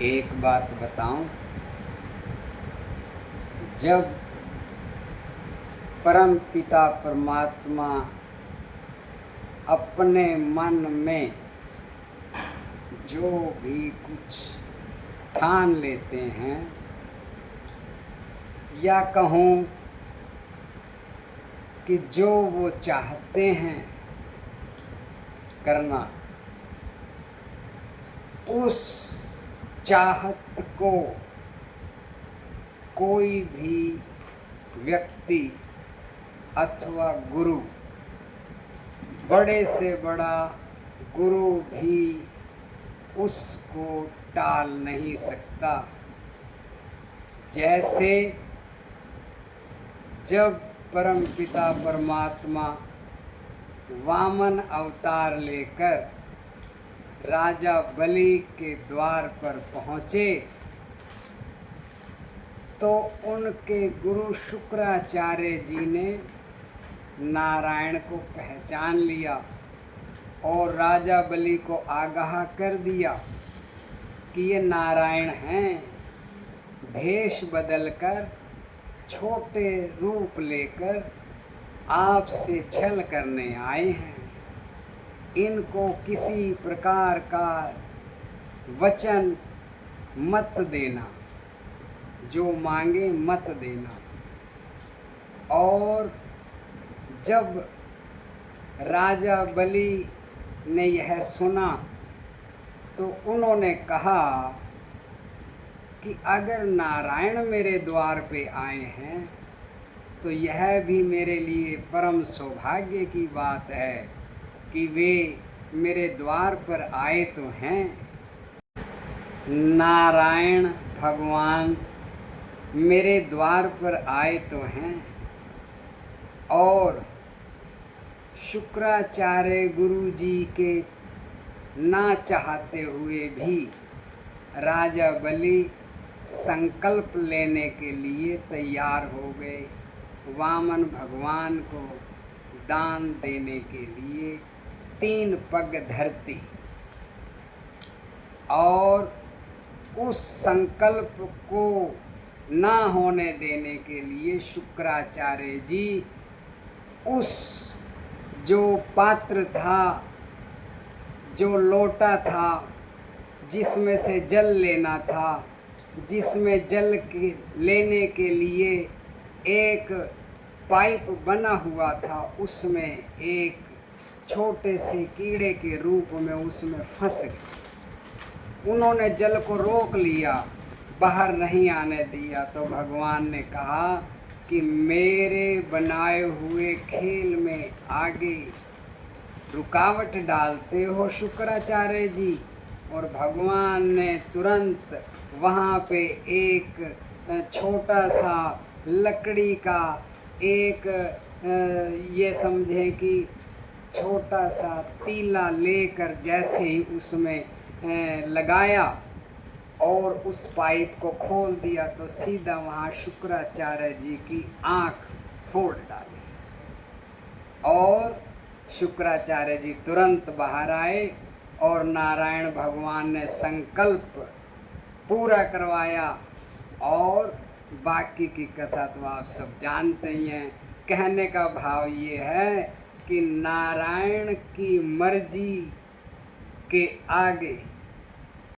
एक बात बताऊं, जब परम पिता परमात्मा अपने मन में जो भी कुछ ठान लेते हैं, या कहूँ कि जो वो चाहते हैं करना, उस चाहत को कोई भी व्यक्ति अथवा गुरु, बड़े से बड़ा गुरु भी उसको टाल नहीं सकता। जैसे जब परमपिता परमात्मा वामन अवतार लेकर राजा बलि के द्वार पर पहुँचे, तो उनके गुरु शुक्राचार्य जी ने नारायण को पहचान लिया और राजा बलि को आगाह कर दिया कि ये नारायण हैं। भेष बदलकर, छोटे रूप लेकर आपसे छल करने आए हैं। इनको किसी प्रकार का वचन मत देना, जो मांगे मत देना। और जब राजा बलि ने यह सुना तो उन्होंने कहा कि अगर नारायण मेरे द्वार पे आए हैं तो यह भी मेरे लिए परम सौभाग्य की बात है कि वे मेरे द्वार पर आए तो हैं। नारायण भगवान मेरे द्वार पर आए तो हैं, और शुक्राचार्य गुरु जी के ना चाहते हुए भी राजा बलि संकल्प लेने के लिए तैयार हो गए, वामन भगवान को दान देने के लिए 3 पग धरती। और उस संकल्प को ना होने देने के लिए शुक्राचार्य जी उस जो पात्र था, जो लोटा था, जिसमें से जल लेना था, जिसमें जल के लेने के लिए एक पाइप बना हुआ था, उसमें एक छोटे से कीड़े के रूप में उसमें फंस गए। उन्होंने जल को रोक लिया, बाहर नहीं आने दिया। तो भगवान ने कहा कि मेरे बनाए हुए खेल में आगे रुकावट डालते हो शुक्राचार्य जी। और भगवान ने तुरंत वहाँ पे एक छोटा सा लकड़ी का एक ये समझे कि छोटा सा तीला लेकर जैसे ही उसमें लगाया और उस पाइप को खोल दिया, तो सीधा वहाँ शुक्राचार्य जी की आँख फोड़ डाली और शुक्राचार्य जी तुरंत बाहर आए और नारायण भगवान ने संकल्प पूरा करवाया। और बाकी की कथा तो आप सब जानते ही हैं। कहने का भाव ये है कि नारायण की मर्जी के आगे